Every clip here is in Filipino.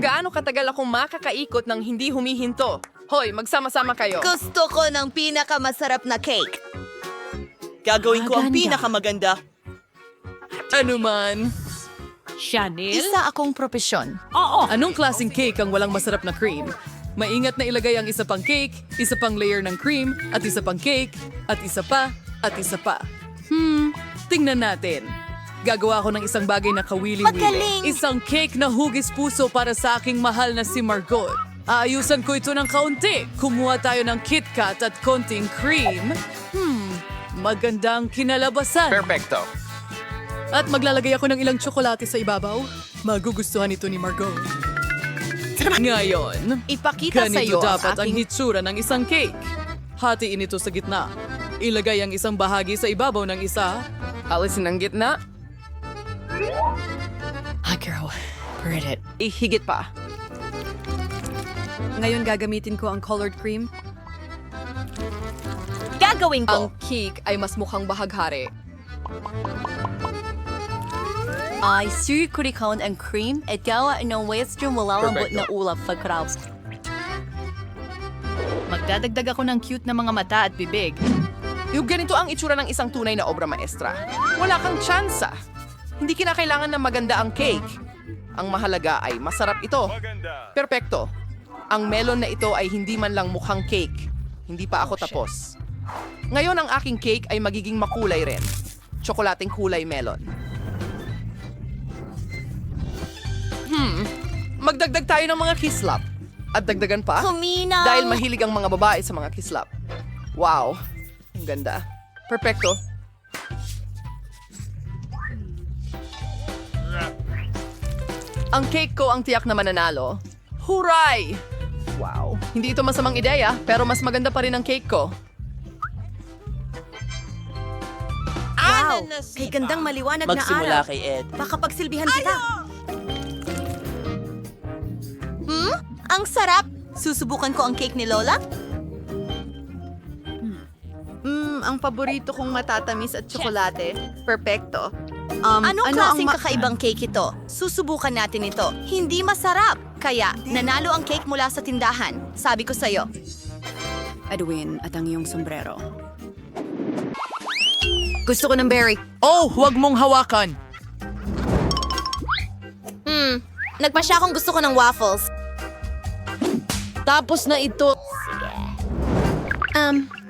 Gaano katagal akong makakaikot ng hindi humihinto? Hoy, magsama-sama kayo. Gusto ko ng pinakamasarap na cake. Gagawin ko ang pinakamaganda. Ano man? Chanel? Isa akong propesyon. Oo. Anong klaseng cake ang walang masarap na cream? Maingat na ilagay ang isa pang cake, isa pang layer ng cream, at isa pang cake, at isa pa, at isa pa. Tingnan natin. Gagawa ko ng isang bagay na kawili-wili. Magaling! Isang cake na hugis puso para sa aking mahal na si Margot. Aayusan ko ito ng kaunti. Kumuha tayo ng KitKat at konting cream. Magandang kinalabasan. Perfecto. At maglalagay ako ng ilang tsokolate sa ibabaw. Magugustuhan ito ni Margot. Ngayon, Ipakita sa iyo ganito ang dapat ang aking... hitsura ng isang cake. Hatiin ito sa gitna. Ilagay ang isang bahagi sa ibabaw ng isa. Alisin ang gitna. Girl, read it. Ihigit pa. Ngayon gagamitin ko ang colored cream. Gagawin Ang ko. cake ay mas mukhang bahaghari. Ay, sirkurikon ang cream at gawa ng western walalambot na ulap pagkraus. Magdadagdag ako ng cute na mga mata at bibig. Yung ganito ang itsura ng isang tunay na obra maestra. Wala kang tsansa. Hindi kinakailangan na maganda ang cake. Ang mahalaga ay masarap ito. Perpekto. Ang melon na ito ay hindi man lang mukhang cake. Hindi pa ako tapos. Ngayon ang aking cake ay magiging makulay rin. Tsokolating kulay melon. Magdagdag tayo ng mga kislap. At dagdagan pa, Huminaw! dahil mahilig ang mga babae sa mga kislap. Wow, ang ganda. Perpekto. Ang cake ko ang tiyak na mananalo. Huray! Wow, hindi ito masamang ideya, pero mas maganda pa rin ang cake ko. Wow! Kay gandang maliwanag na Magsimula araw. kay Ed. Baka pagsilbihan kita. Ang sarap! Susubukan ko ang cake ni Lola? Ang paborito kong matatamis at tsokolate. Perfecto. Anong klaseng kakaibang cake ito? Susubukan natin ito. Hindi masarap. Kaya, nanalo ang cake mula sa tindahan. Sabi ko sa'yo. Edwin at ang iyong sombrero. Gusto ko ng berry. Oh, huwag mong hawakan! Nagpasya akong gusto ko ng waffles. Tapos na ito.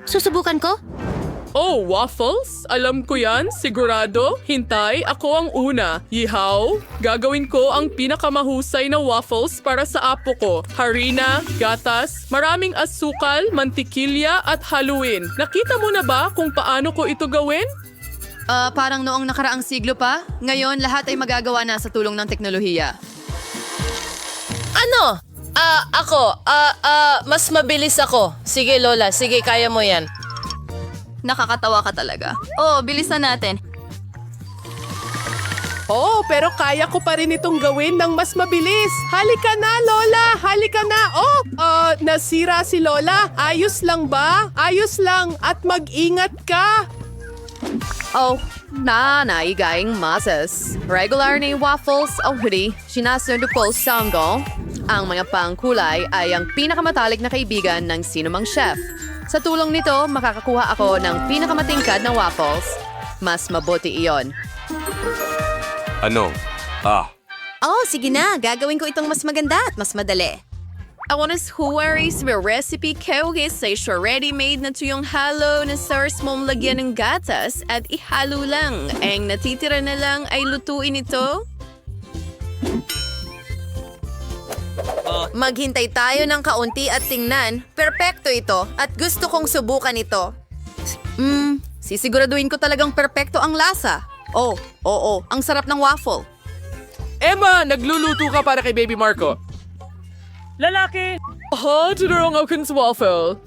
Susubukan ko? Oh, waffles? Alam ko yan, sigurado. Hintay, ako ang una. Yihaw, gagawin ko ang pinakamahusay na waffles para sa apo ko. Harina, gatas, maraming asukal, mantikilya at haluin. Nakita mo na ba kung paano ko ito gawin? Parang noong nakaraang siglo pa, ngayon lahat ay magagawa na sa tulong ng teknolohiya. Ano? Mas mabilis ako. Sige, Lola. Sige, kaya mo yan. Nakakatawa ka talaga. Oh, bilisan natin. Oh, pero kaya ko pa rin itong gawin ng mas mabilis. Halika na, Lola! Halika na! Oh, nasira si Lola. Ayos lang ba? Ayos lang. At mag-ingat ka. Oh, naigaing masas. Regular na waffles o hoodie, sinasunod ko sanggol. Ang mga pangkulay ay ang pinakamatalik na kaibigan ng sinumang chef. Sa tulong nito, makakakuha ako ng pinakamatingkad na waffles. Mas mabuti iyon. Ano? Oh, sige na. Gagawin ko itong mas maganda at mas madali. I want to huwaris may recipe kawagis sa isyo ready-made na tuyong halo na stars mong lagyan ng gatas at ihalo lang. Ang natitira na lang ay lutuin ito. Maghintay tayo ng kaunti at tingnan. Perpekto ito at gusto kong subukan ito. Sisiguraduhin ko talagang perpekto ang lasa. Oh, oo, ang sarap ng waffle. Emma, nagluluto ka para kay Baby Marco. Lalaki! Tinurong akin sa waffle.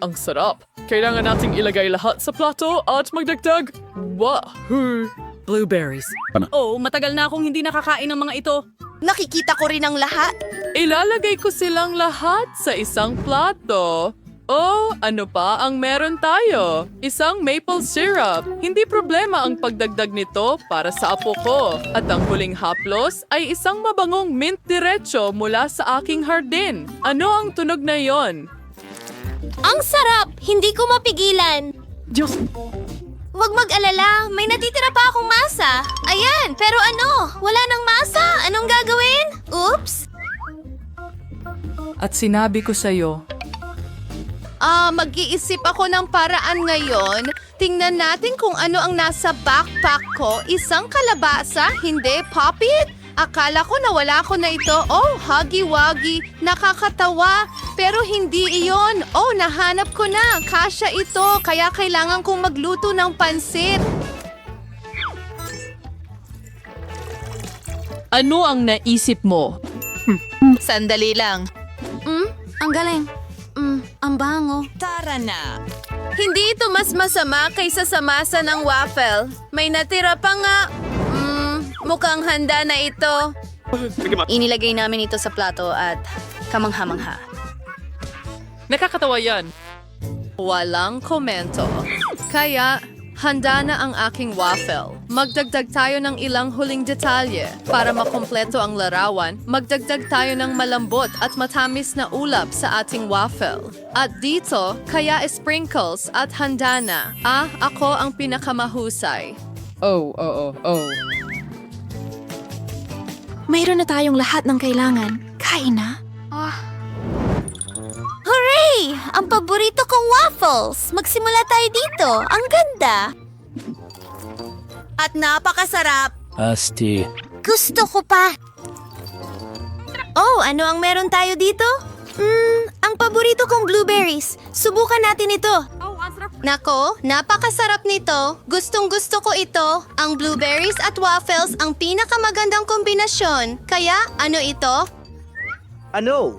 Ang sarap. Kailangan nating ilagay lahat sa plato at magdagdag. Wahoo! Blueberries. Oh, matagal na akong hindi nakakain ng mga ito. Nakikita ko rin ang lahat. Ilalagay ko silang lahat sa isang plato. Oh, ano pa ang meron tayo? Isang maple syrup. Hindi problema ang pagdagdag nito para sa apo ko. At ang huling haplos ay isang mabangong mint diretso mula sa aking hardin. Ano ang tunog na yon? Ang sarap! Hindi ko mapigilan. Diyos! Huwag mag-alala, may natitira pa akong masa. Ayan, pero ano? Wala nang masa. Anong gagawin? Oops! At sinabi ko sa'yo, Mag-iisip ako ng paraan ngayon. Tingnan natin kung ano ang nasa backpack ko. Isang kalabasa, hindi poppit. Akala ko nawala ko na ito. Oh, hagi-wagi. Nakakatawa. Pero hindi iyon. Oh, nahanap ko na. Kasya ito. Kaya kailangan kong magluto ng pansit. ano ang naisip mo? Sandali lang. Ang galing. Ang bango. Tara na! Hindi ito mas masama kaysa sa masa ng waffle. May natira pa nga. Mukhang handa na ito. Inilagay namin ito sa plato at kamangha-mangha. Nakakatawa yan. Walang komento. Kaya, handa na ang aking waffle. Magdagdag tayo ng ilang huling detalye. Para makumpleto ang larawan, magdagdag tayo ng malambot at matamis na ulap sa ating waffle. At dito, kaya sprinkles at handa na. Ako ang pinakamahusay. Oh. Mayroon na tayong lahat ng kailangan. Kain na. Hooray! Ang paborito kong waffles! Magsimula tayo dito. Ang ganda! At napakasarap! Asti. Gusto ko pa! Oh, ano ang meron tayo dito? Ang paborito kong blueberries. Subukan natin ito. Nako, napakasarap nito. Gustong-gusto ko ito. Ang blueberries at waffles ang pinakamagandang kombinasyon. Kaya, ano ito? Ano?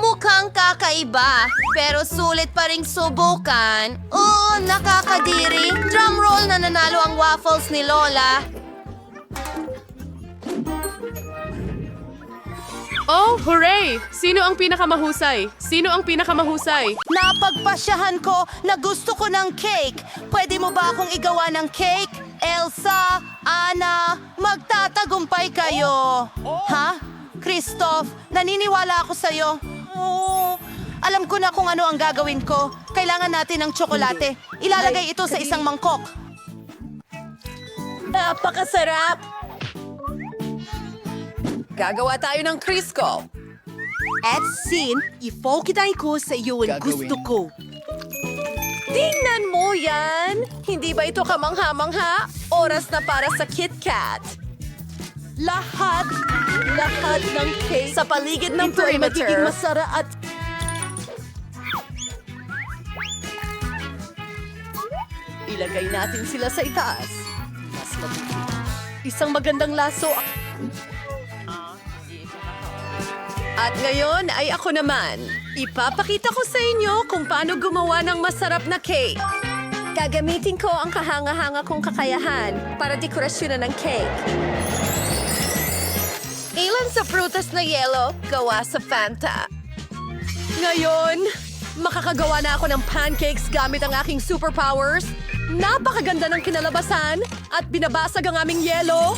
Mukhang kakaiba. Pero sulit pa ring subukan. Oh, nakakadiri. Drumroll na nanalo ang waffles ni Lola. Oh, hooray! Sino ang pinakamahusay? Napagpasyahan ko na gusto ko ng cake. Pwede mo ba akong igawa ng cake? Elsa, Anna, magtatagumpay kayo. Ha? Christoph, naniniwala ako sa'yo. Oh, alam ko na kung ano ang gagawin ko. Kailangan natin ng tsokolate. Ilalagay ito sa isang mangkok. Napakasarap! Gagawa tayo ng Crisco. At Sin, ipokitay ko sa iyo ang gusto ko. Tingnan mo yan! Hindi ba ito kamangha-mangha? Oras na para sa KitKat. Lahat ng cake Sa paligid ng ito ay magiging perimeter. masarap at ilagay natin sila sa itaas. Mas mabuti. Isang magandang laso. At ngayon ay ako naman. Ipapakita ko sa inyo kung paano gumawa ng masarap na cake. Gagamitin ko ang kahanga-hanga kong kakayahan para dekorasyonan ng cake. Ilan sa prutas na yelo gawa sa Fanta. Ngayon, makakagawa na ako ng pancakes gamit ang aking superpowers. Napakaganda ng kinalabasan at binabasag ang aming yelo.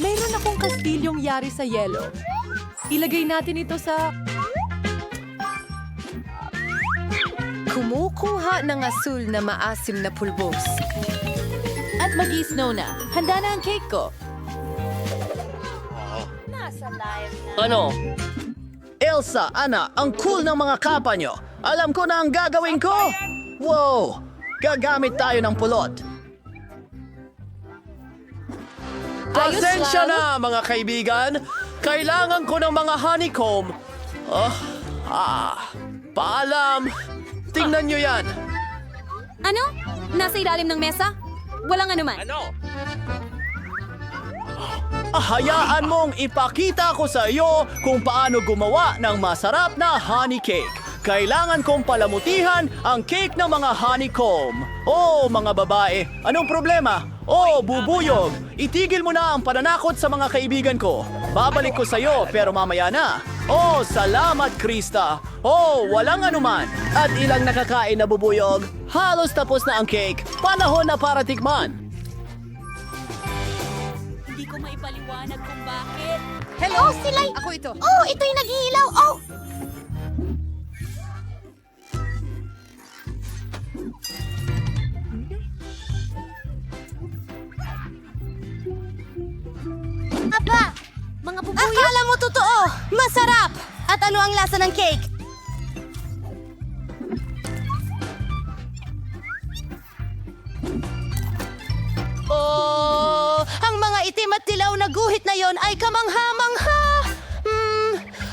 Mayroon akong kastilyong yari sa yelo. Ilagay natin ito sa... Kumukuha ng asul na maasim na pulbos. At mag-i-snow na. Handa na ang cake ko. Ano? Elsa, Anna, ang cool ng mga kapa nyo. Alam ko na ang gagawin ko. Wow! Gagamit tayo ng pulot. Pasensya na, mga kaibigan. Kailangan ko ng mga honeycomb. Paalam. Tingnan nyo yan. Ano? Nasa ilalim ng mesa? Walang anuman. Hayaan mong ipakita ko sa iyo kung paano gumawa ng masarap na honey cake. Kailangan kong palamutihan ang cake ng mga honeycomb. Oh, mga babae, anong problema? Oh, bubuyog, itigil mo na ang pananakot sa mga kaibigan ko. Babalik ko sa iyo pero mamaya na. Oh, salamat, Krista! Oh, walang anuman! At ilang nakakain na bubuyog, halos tapos na ang cake. Panahon na para tikman! Hindi ko maipaliwanag kung bakit. Hello, Silay! Ako ito. Oh, ito'y nag-iilaw. Oh! Aba! Mga bubuyo? Akala mo totoo! Masarap! At ano ang lasa ng cake? Oh, ang mga itim at dilaw na guhit na yon ay kamangha-mangha.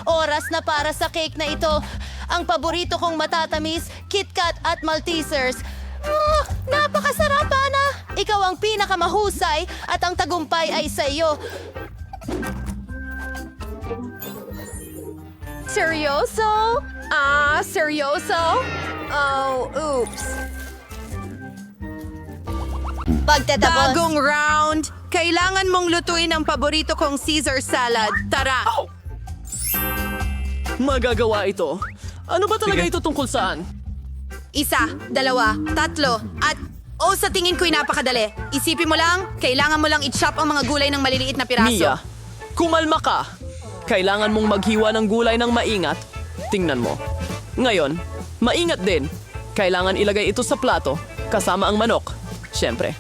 Oras na para sa cake na ito. Ang paborito kong matatamis, KitKat at Maltesers. Napakasarap, Ana! Ikaw ang pinakamahusay at ang tagumpay ay sa iyo. Seryoso? Seryoso? Oh, oops. Pagtatapos. Bagong round. Kailangan mong lutuin ang paborito kong Caesar salad. Tara! Magagawa ito. Ano ba talaga ito tungkol saan? Isa, dalawa, tatlo, at... sa tingin ko'y napakadali. Isipin mo lang, kailangan mo lang i-chop ang mga gulay ng maliliit na piraso. Mia, kumalma ka. Kailangan mong maghiwa ng gulay ng maingat. Tingnan mo. Ngayon, maingat din. Kailangan ilagay ito sa plato, kasama ang manok. Siyempre.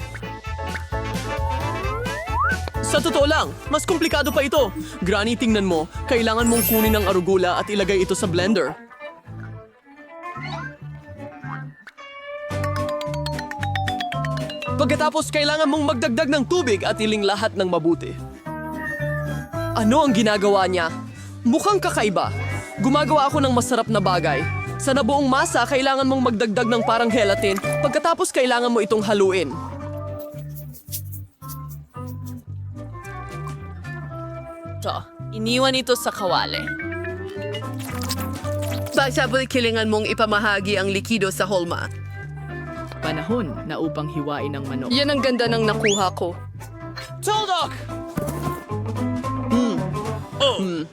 Sa totoo lang, mas komplikado pa ito. Granny, tingnan mo. Kailangan mong kunin ang arugula at ilagay ito sa blender. Pagkatapos, kailangan mong magdagdag ng tubig at iling lahat ng mabuti. Ano ang ginagawa niya? Mukhang kakaiba. Gumagawa ako ng masarap na bagay. Sa nabuong masa, kailangan mong magdagdag ng parang gelatin. Pagkatapos, kailangan mo itong haluin. Iniwan ito sa kawali. Pagsabay kilingan mong ipamahagi ang likido sa holma. Panahon na upang hiwain ang manok. Yan ang ganda ng nakuha ko. Toldok!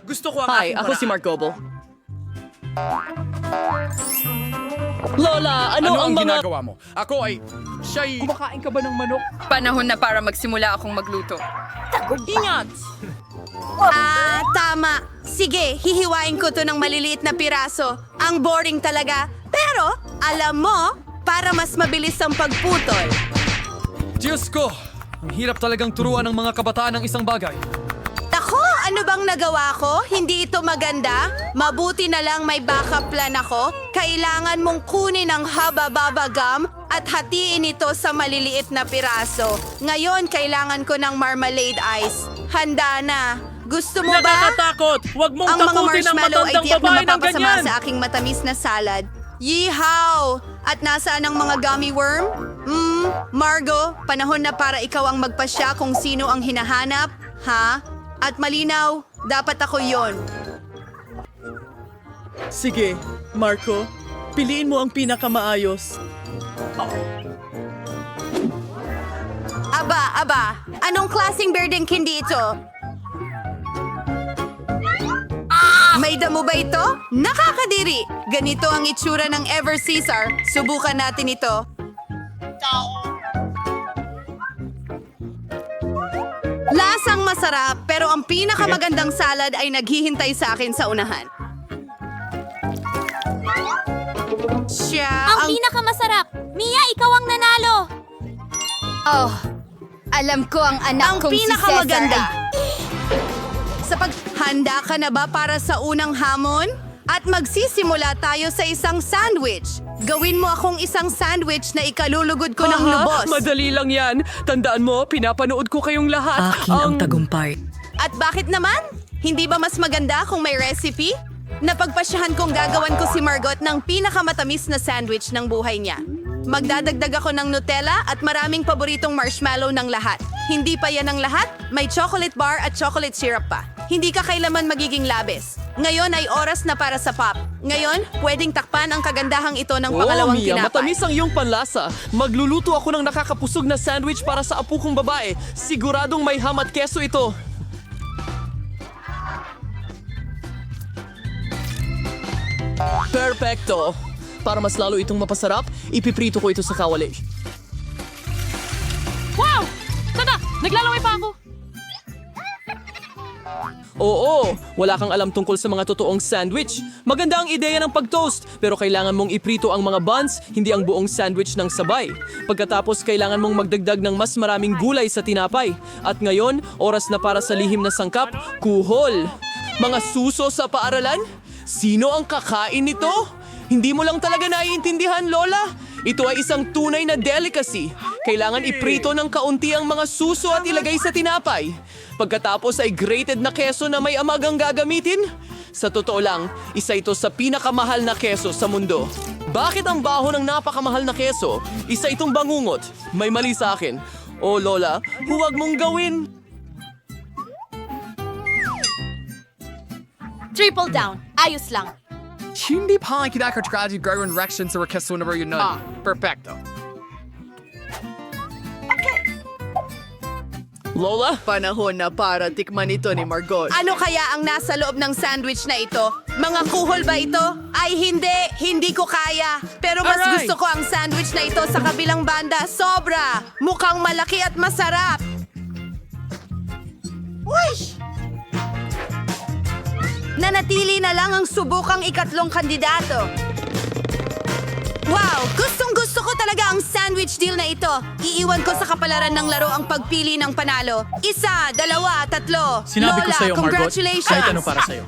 Gusto ko ang Hi, ako si Mark Goble. Lola, ano ang mga... ginagawa mo? Ako ay... Siya'y... Kumakain ka ba ng manok? Panahon na para magsimula akong magluto. Ingat! Tama. Sige, hihiwain ko to ng maliliit na piraso. Ang boring talaga. Pero, alam mo, para mas mabilis ang pagputol. Diyos ko! Ang hirap talagang turuan ng mga kabataan ng isang bagay. Ako, ano bang nagawa ko? Hindi ito maganda? Mabuti na lang may backup plan ako. Kailangan mong kunin ang haba-baba gum at hatiin ito sa maliliit na piraso. Ngayon, kailangan ko ng marmalade ice. Handa na. Gusto mo ba? Nakakatakot! Huwag mong Ang mga takutin ang marshmallow ay matandang tiyak na babae ng mapapasama ganyan! sa aking matamis na salad. Yeehaw! At nasaan ang mga gummy worm? Margo, panahon na para ikaw ang magpasya kung sino ang hinahanap, ha? At malinaw, dapat ako yon. Sige, Marco. Piliin mo ang pinakamaayos. Aba, anong klaseng birding candy ito? May damo ba ito? Nakakadiri! Ganito ang itsura ng Ever Caesar. Subukan natin ito. Lasang masarap, pero ang pinakamagandang salad ay naghihintay sa akin sa unahan. Ang pinakamasarap! Mia, ikaw ang nanalo! Oh, alam ko ang anak kong si Cesar. Sa paghanda ka na ba para sa unang hamon? At magsisimula tayo sa isang sandwich. Gawin mo akong isang sandwich na ikalulugod ko ng lubos. Madali lang yan. Tandaan mo, pinapanood ko kayong lahat. tagumpay. At bakit naman? Hindi ba mas maganda kung may recipe? Napagpasyahan kong gagawan ko si Margot ng pinakamatamis na sandwich ng buhay niya. Magdadagdag ako ng Nutella at maraming paboritong marshmallow ng lahat. Hindi pa yan ang lahat, may chocolate bar at chocolate syrup pa. Hindi ka kailaman magiging labis. Ngayon ay oras na para sa pop. Ngayon, pwedeng takpan ang kagandahang ito ng pangalawang Mia, tinapay. matamis ang iyong panlasa. Magluluto ako ng nakakapusog na sandwich para sa apo kong babae. Siguradong may ham at keso ito. Perpekto! Para mas lalo itong mapasarap, ipiprito ko ito sa kawali. Wow! Tanda! Naglalaway pa ako! Oo, wala kang alam tungkol sa mga totoong sandwich. Maganda ang ideya ng pag-toast, pero kailangan mong iprito ang mga buns, hindi ang buong sandwich ng sabay. Pagkatapos, kailangan mong magdagdag ng mas maraming gulay sa tinapay. At ngayon, oras na para sa lihim na sangkap, kuhol. Mga suso sa paaralan? Sino ang kakain nito? Hindi mo lang talaga naiintindihan, Lola. Ito ay isang tunay na delicacy. Kailangan iprito ng kaunti ang mga suso at ilagay sa tinapay. Pagkatapos ay grated na keso na may amagang gagamitin. Sa totoo lang, isa ito sa pinakamahal na keso sa mundo. Bakit ang baho ng napakamahal na keso? Isa itong bangungot. May mali sa akin. Oh, Lola, huwag mong gawin. Triple down. Ayos lang. Hindi pa ang kinakartradi gawin reaction sa request whenever you know. Perfecto. Lola? Panahon na para tikman ito ni Margot. Ano kaya ang nasa loob ng sandwich na ito? Mga kuhol ba ito? Ay hindi ko kaya. Pero mas Aray! gusto ko ang sandwich na ito sa kabilang banda. Sobra! Mukhang malaki at masarap. Wish! Nanatili na lang ang subukang ikatlong kandidato. Wow! Gustong-gusto ko talaga ang sandwich deal na ito. Iiwan ko sa kapalaran ng laro ang pagpili ng panalo. 1, 2, 3. Sinabi ko Lola, sa'yo, Margot, congratulations! kahit ano para sa'yo.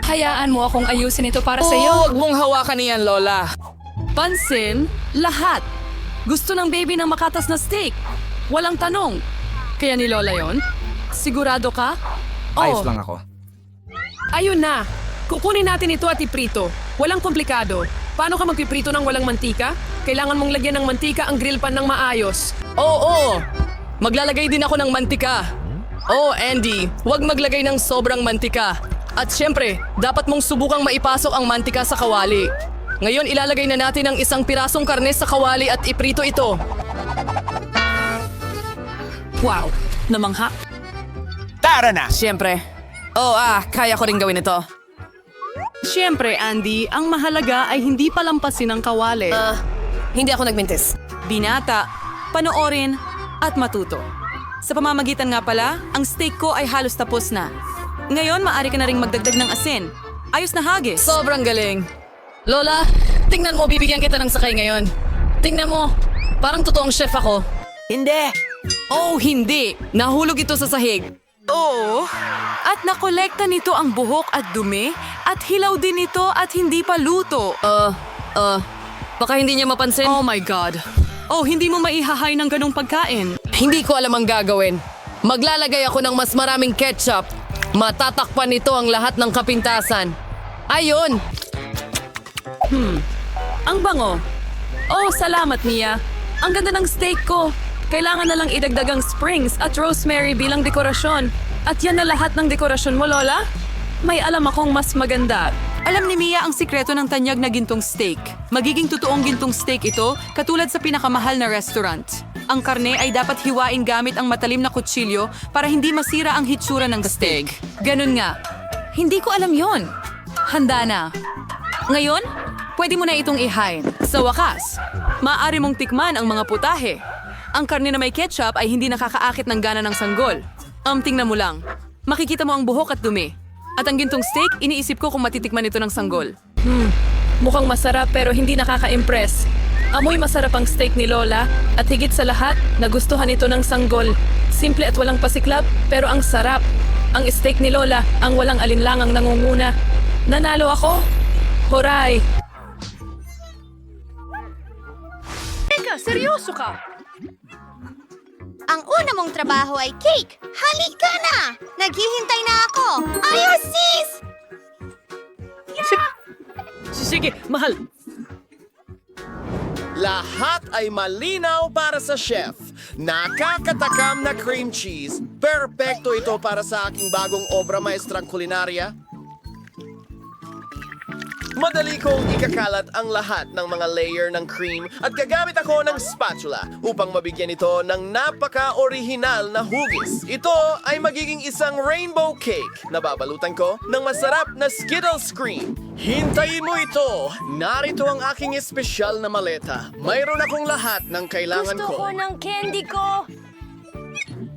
Hayaan mo akong ayusin ito para sa'yo. Huwag mong hawakan niyan, Lola. Pansin, lahat. Gusto ng baby ng makatas na steak. Walang tanong. Kaya ni Lola yon? Sigurado ka? Ayos lang ako. Ayun na. Kukunin natin ito at iprito. Walang komplikado. Paano ka magpiprito ng walang mantika? Kailangan mong lagyan ng mantika ang grill pan ng maayos. Oo! Maglalagay din ako ng mantika. Oh, Andy, huwag maglagay ng sobrang mantika. At syempre, dapat mong subukang maipasok ang mantika sa kawali. Ngayon, ilalagay na natin ang isang pirasong karne sa kawali at iprito ito. Wow! Namangha. Tara na! Syempre. Kaya ko rin gawin ito. Siyempre, Andy, ang mahalaga ay hindi palampasin ang kawali. Hindi ako nagmintis. Binata, panoorin, at matuto. Sa pamamagitan nga pala, ang steak ko ay halos tapos na. Ngayon, maaari ka na ring magdagdag ng asin. Ayos na hagis. Sobrang galing. Lola, tingnan mo, bibigyan kita ng sakay ngayon. Tingnan mo, parang totoong chef ako. Hindi. Oh, hindi. Nahulog ito sa sahig. Oo. At nakolekta nito ang buhok at dumi, at hilaw din ito at hindi pa luto. Baka hindi niya mapansin. Oh my God. Oh, hindi mo maihahay ng ganong pagkain. Hindi ko alam ang gagawin. Maglalagay ako ng mas maraming ketchup. Matatakpan nito ang lahat ng kapintasan. Ayun! Ang bango. Oh, salamat, Mia. Ang ganda ng steak ko. Kailangan na lang idagdag ang springs at rosemary bilang dekorasyon. At yan na lahat ng dekorasyon mo, Lola? May alam akong mas maganda. Alam ni Mia ang sikreto ng tanyag na gintong steak. Magiging totoong gintong steak ito, katulad sa pinakamahal na restaurant. Ang karne ay dapat hiwain gamit ang matalim na kutsilyo para hindi masira ang hitsura ng steak. Ganun nga. Hindi ko alam yon. Handa na. Ngayon, pwede mo na itong ihain. Sa wakas, maaari mong tikman ang mga putahe. Ang karne na may ketchup ay hindi nakakaakit ng gana ng sanggol. Tingnan mo lang. Makikita mo ang buhok at dumi. At ang gintong steak, iniisip ko kung matitikman ito ng sanggol. Mukhang masarap pero hindi nakaka-impress. Amoy masarap ang steak ni Lola at higit sa lahat, nagustuhan ito ng sanggol. Simple at walang pasiklab pero ang sarap. Ang steak ni Lola ang walang alinlangang nangunguna. Nanalo ako? Horay! Teka, seryoso ka? Ang una mong trabaho ay cake. Halika na! Naghihintay na ako. Ayos, sis! Sige, mahal. Lahat ay malinaw para sa chef. Nakakatakam na cream cheese. Perpekto ito para sa aking bagong obra maestrang kulinarya. Madali kong ikakalat ang lahat ng mga layer ng cream at gagamit ako ng spatula upang mabigyan ito ng napaka-orihinal na hugis. Ito ay magiging isang rainbow cake na babalutan ko ng masarap na Skittles cream. Hintayin mo ito! Narito ang aking espesyal na maleta. Mayroon akong lahat ng kailangan ko. ng candy ko.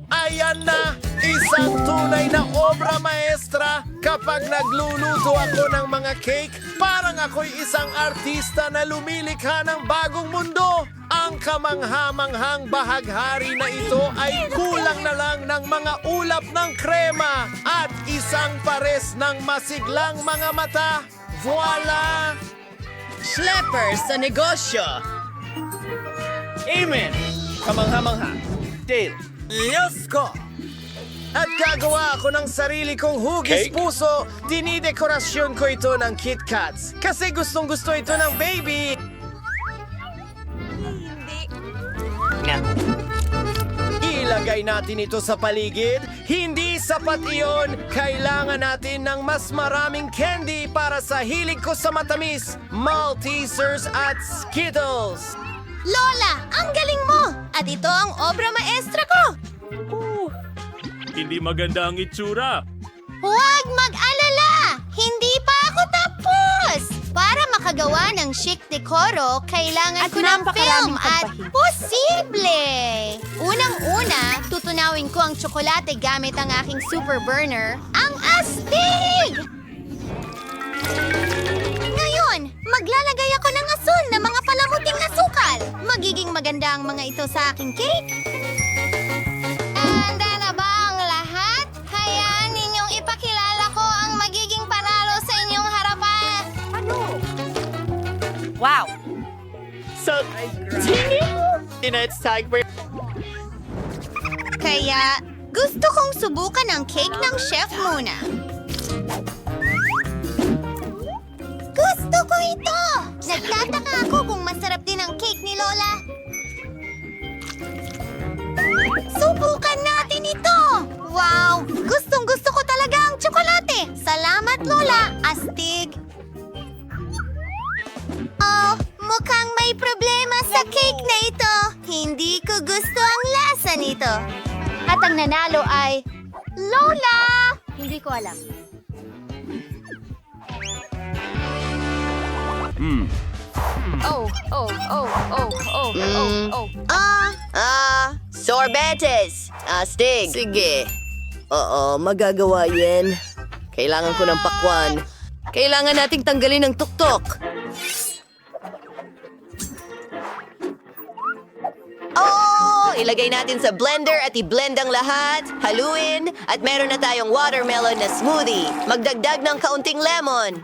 Ayan na! Isang tunay na obra maestra! Kapag nagluluto ako ng mga cake, parang ako'y isang artista na lumilikha ng bagong mundo! Ang kamangha-manghang bahaghari na ito ay kulang na lang ng mga ulap ng krema at isang pares ng masiglang mga mata. Voila! Schleppers sa negosyo! Amen! Kamangha-mangha. Dale. Diyos ko! At gagawa ako ng sarili kong hugis puso. Dinidekorasyon ko ito ng Kit Kats. Kasi gustong-gusto ito ng baby. Ilagay natin ito sa paligid. Hindi sapat iyon. Kailangan natin ng mas maraming candy para sa hilig ko sa matamis, Maltesers at Skittles. Lola, ang galing mo! At ito ang obra maestra ko! Hindi maganda ang itsura. Huwag mag-alala! Hindi pa ako tapos! Para makagawa ng chic decoro, kailangan ko ng film at posible! Unang-una, tutunawin ko ang tsokolate gamit ang aking super burner, ang astig! Ngayon, maglalagay ako ng asul na mga palamuting asukal. Magiging maganda ang mga ito sa aking cake. Handa na ba ang lahat? Hayaan ninyong ipakilala ko ang magiging panalo sa inyong harapan. Wow! So, it's time for... Kaya, gusto kong subukan ang cake ng chef muna. Gusto ko ito! Nagtataka ako kung masarap din ang cake ni Lola. Subukan natin ito! Wow! Gustong-gusto ko talaga ang tsokolate! Salamat, Lola! Astig! Oh, mukhang may problema sa cake na ito. Hindi ko gusto ang lasa nito. At ang nanalo ay... Lola! Hindi ko alam. Sorbetes! Astig! Sige. Oo, magagawa yan. Kailangan ko ng pakwan. Kailangan nating tanggalin ang tuktok. Oh! Ilagay natin sa blender at i-blend ang lahat. Haluin. At meron na tayong watermelon na smoothie. Magdagdag ng kaunting lemon.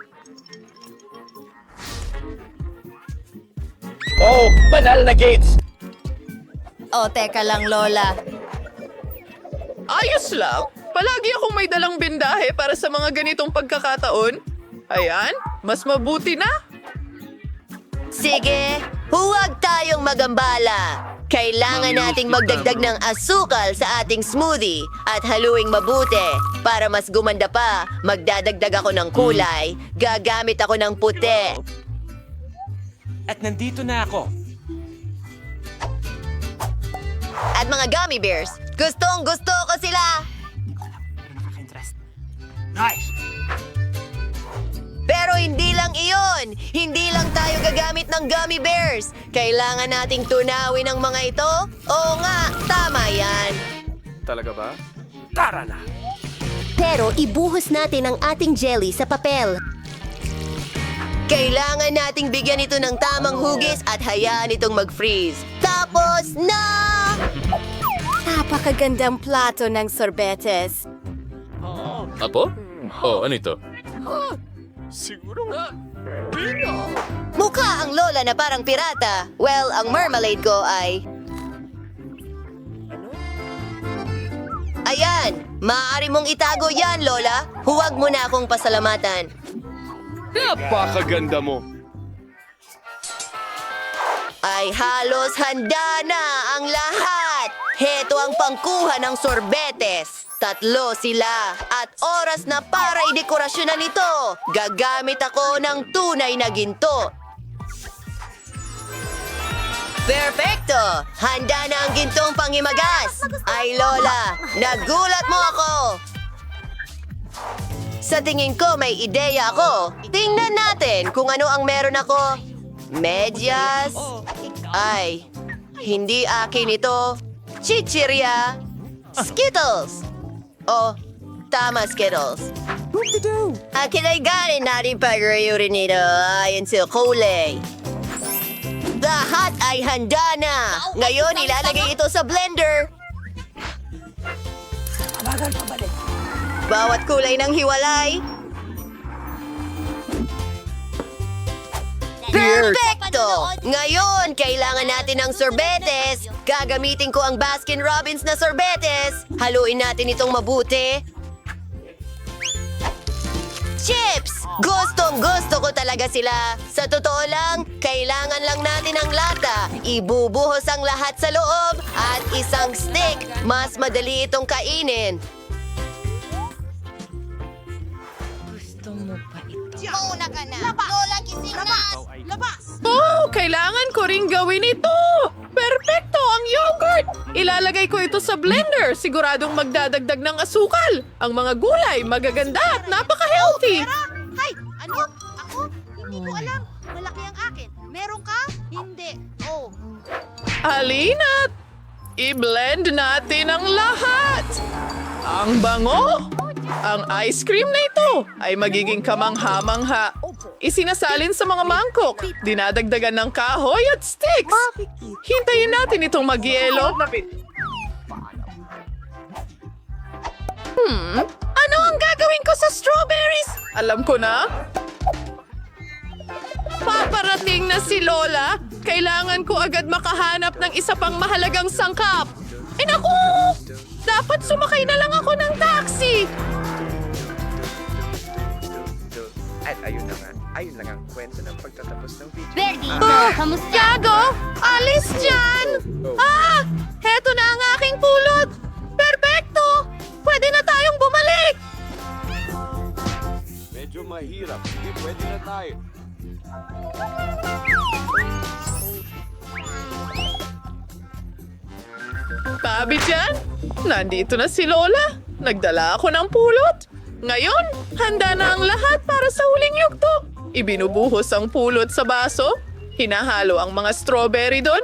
Oh, banal na gates! Oh, teka lang, Lola. Ayos lang. Palagi akong may dalang bindahe para sa mga ganitong pagkakataon. Ayan, mas mabuti na. Sige, huwag tayong magambala. Kailangan nating magdagdag ng asukal sa ating smoothie at haluing mabuti. Para mas gumanda pa, magdadagdag ako ng kulay. Gagamit ako ng puti. At nandito na ako. At mga gummy bears, gustong-gusto ko sila. Nice! Pero hindi lang iyon. Hindi lang tayo gagamit ng gummy bears. Kailangan nating tunawin ang mga ito. Oo nga, tama yan. Talaga ba? Tara na! Pero ibuhos natin ang ating jelly sa papel. Kailangan nating bigyan ito ng tamang hugis at hayaan itong mag-freeze. Tapos na! Napakagandang plato ng sorbetes. Apo? Oh, ano ito? Mukha ang lola na parang pirata. Well, ang marmalade ko ay... Ayan! Maaari mong itago yan, Lola. Huwag mo na akong pasalamatan. Napakaganda mo! Ay halos handa na ang lahat. Heto ang pangkuha ng sorbetes. Tatlo sila at oras na para idekorasyon na nito. Gagamit ako ng tunay na ginto. Perfecto! Handa na ang gintong panghimagas! Ay Lola, nagulat mo ako! Sa tingin ko may ideya ako. Tingnan natin kung ano ang meron ako. Medyas. Ay, hindi akin ito. Chichirya. Skittles. Oh, tama Skittles. Akin ay galing natin pag-rayurin nito ayon sa kulay. Lahat ay handa na. Ngayon ilalagay ito sa blender. Bawat kulay ng hiwalay. Perfecto! Ngayon, kailangan natin ng sorbetes. Gagamitin ko ang Baskin-Robbins na sorbetes. Haluin natin itong mabuti. Chips! Gustong-gusto ko talaga sila. Sa totoo lang, kailangan lang natin ang lata. Ibubuhos ang lahat sa loob at isang stick. Mas madali itong kainin. Mauna ka na. Lola, gising na. Labas! Oh, kailangan ko rin gawin ito! Perfecto ang yogurt! Ilalagay ko ito sa blender. Siguradong magdadagdag ng asukal. Ang mga gulay, magaganda at napaka-healthy. Hay! Ano? Ako? Hindi ko alam. Malaki ang akin. Meron ka? Hindi. Oh. Halina't i-blend natin ang lahat. Ang bango! Ang ice cream na ito ay magiging kamangha-mangha. Isinasalin sa mga mangkok, dinadagdagan ng kahoy at sticks. Hintayin natin itong magyelo. Ano ang gagawin ko sa strawberries? Alam ko na. Paparating na si Lola. Kailangan ko agad makahanap ng isa pang mahalagang sangkap. Naku! Dapat sumakay na lang ako ng taxi. At ayun lang ang kwento ng pagtatapos ng video. Verdi, kamusta? Yago! Alis dyan! Heto na ang aking pulot! Perfecto! Pwede na tayong bumalik! Medyo mahirap. Sige, pwede na tayo. Tabi dyan! Nandito na si Lola. Nagdala ako ng pulot. Ngayon, handa na ang lahat para sa huling yugto. Ibinubuhos ang pulot sa baso. Hinahalo ang mga strawberry doon.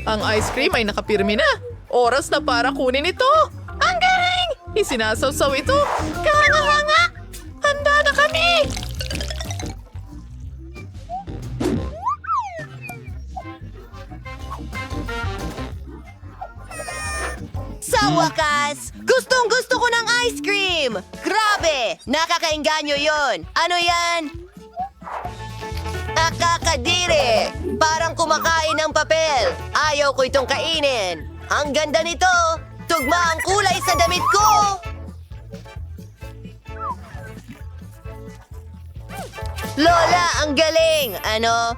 Ang ice cream ay nakapirmi na. Oras na para kunin ito. Ang galing! Isinasawsaw ito. Kahanga-hanga! Handa na kami! Sa wakas, gustong-gusto ko ng ice cream! Grabe! Nakakainganyo yon. Ano yan? Nakakadiri! Parang kumakain ng papel. Ayaw ko itong kainin. Ang ganda nito! Tugma ang kulay sa damit ko! Lola, ang galing! Ano?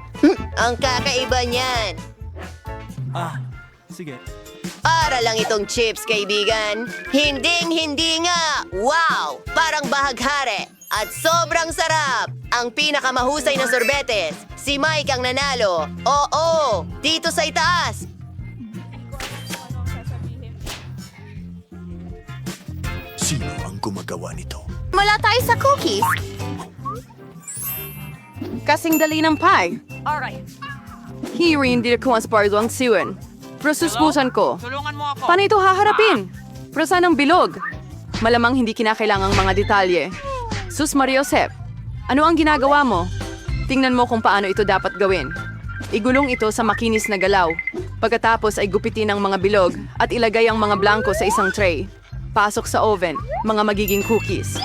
Ang kakaiba niyan. Sige. Para lang itong chips, kaibigan. Hinding-hindi nga. Wow! Parang bahaghari. At sobrang sarap. Ang pinakamahusay na sorbetes. Si Mike ang nanalo. Oo! Dito sa itaas. Sino ang gumagawa nito? Mula tayo sa cookies. Kasing dali ng pie. Alright. Hindi ko ang spardo ang siwan. Prosuspusan ko. Tulungan mo ako. Paano ito haharapin? Prosan ng bilog. Malamang hindi kinakailangang mga detalye. Sus Mariosep, ano ang ginagawa mo? Tingnan mo kung paano ito dapat gawin. Igulong ito sa makinis na galaw. Pagkatapos ay gupitin ang mga bilog at ilagay ang mga blanco sa isang tray. Pasok sa oven, mga magiging cookies.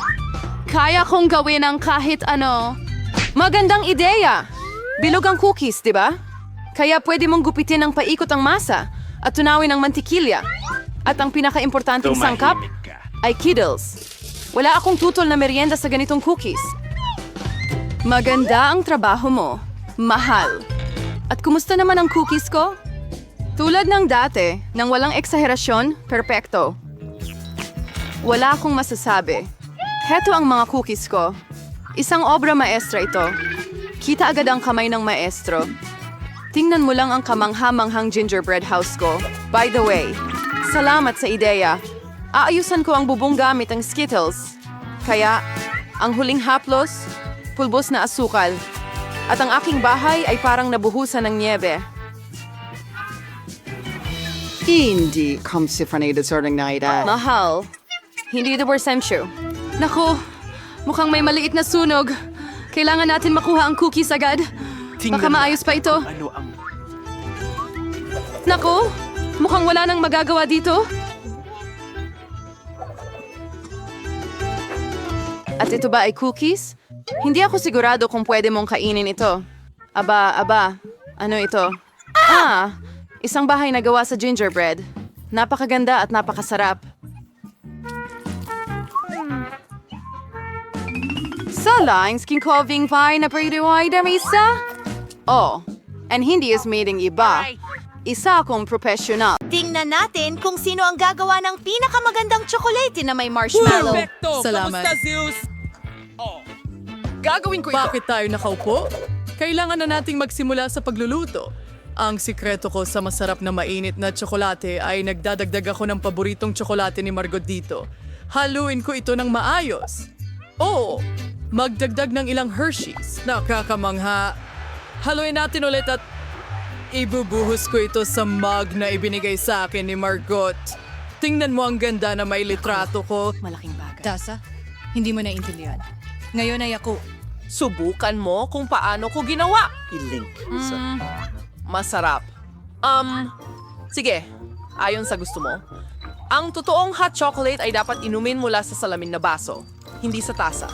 Kaya kong gawin ang kahit ano. Magandang ideya! Bilog ang cookies, di ba? Kaya pwede mong gupitin ng paikot ang masa at tunawin ang mantikilya. At ang pinaka-importanting sangkap ay Kiddles. Wala akong tutol na merienda sa ganitong cookies. Maganda ang trabaho mo. Mahal. At kumusta naman ang cookies ko? Tulad ng dati, nang walang eksaherasyon, perpekto. Wala akong masasabi. Heto ang mga cookies ko. Isang obra maestra ito. Kita agad ang kamay ng maestro. Tingnan mo lang ang kamangha-manghang gingerbread house ko. By the way, salamat sa ideya. Aayusan ko ang bubong gamit ang Skittles. Kaya, ang huling haplos, pulbos na asukal. At ang aking bahay ay parang nabuhusan ng niebe. Hindi kamsifranated sorting na ita. Mahal, hindi ito persensyo. Naku, mukhang may maliit na sunog. Kailangan natin makuha ang cookies agad. Baka maayos pa ito. Ano ang... Naku, mukhang wala nang magagawa dito. At ito ba ay cookies? Hindi ako sigurado kung pwede mong kainin ito. Aba, ano ito? Isang bahay na gawa sa gingerbread. Napakaganda at napakasarap. Sa lines, kinkoving pie na pwedeway damisa? Oh, and hindi is meeting iba. Isa akong professional. Tingnan natin kung sino ang gagawa ng pinakamagandang tsokolate na may marshmallow. Salamat. Gagawin ko ito. Bakit tayo nakaupo? Kailangan na nating magsimula sa pagluluto. Ang sikreto ko sa masarap na mainit na tsokolate ay nagdadagdag ako ng paboritong tsokolate ni Margot dito. Haluin ko ito ng maayos. Oo, magdagdag ng ilang Hershey's. Nakakamangha. Haluin natin ulit at ibubuhos ko ito sa mug na ibinigay sa akin ni Margot. Tingnan mo ang ganda na may litrato ko. Malaking bagay. Tasa, hindi mo naiintindihan. Ngayon ay ako. Subukan mo kung paano ko ginawa. I-link Masarap. Sige, ayon sa gusto mo. Ang totoong hot chocolate ay dapat inumin mula sa salamin na baso, hindi sa tasa.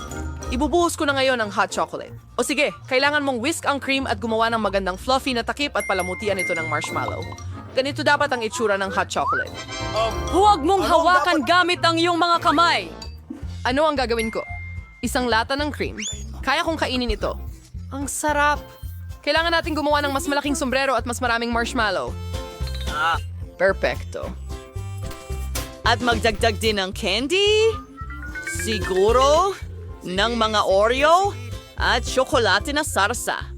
Ibubuhos ko na ngayon ang hot chocolate. O sige, kailangan mong whisk ang cream at gumawa ng magandang fluffy na takip at palamutian ito ng marshmallow. Ganito dapat ang itsura ng hot chocolate. Huwag mong hawakan gamit ang iyong mga kamay. Ano ang gagawin ko? Isang lata ng cream. Kaya kong kainin ito. Ang sarap. Kailangan natin gumawa ng mas malaking sombrero at mas maraming marshmallow. Perfecto. At magdagdag din ng candy? Siguro? Ng mga Oreo? At tsokolate na sarsa.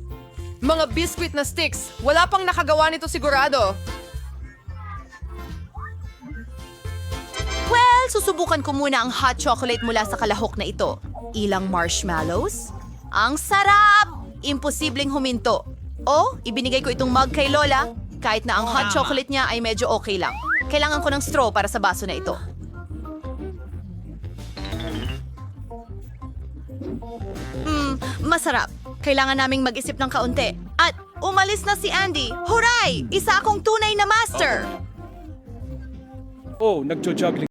Mga biscuit na sticks. Wala pang nakagawa nito sigurado. Well, susubukan ko muna ang hot chocolate mula sa kalahok na ito. Ilang marshmallows? Ang sarap! Imposibleng huminto. O, ibinigay ko itong mug kay Lola. Kahit na ang hot chocolate niya ay medyo okay lang. Kailangan ko ng straw para sa baso na ito. Masarap. Kailangan naming mag-isip ng kaunti. At umalis na si Andy. Huray! Isa akong tunay na master! Oh, nagjo-juggling.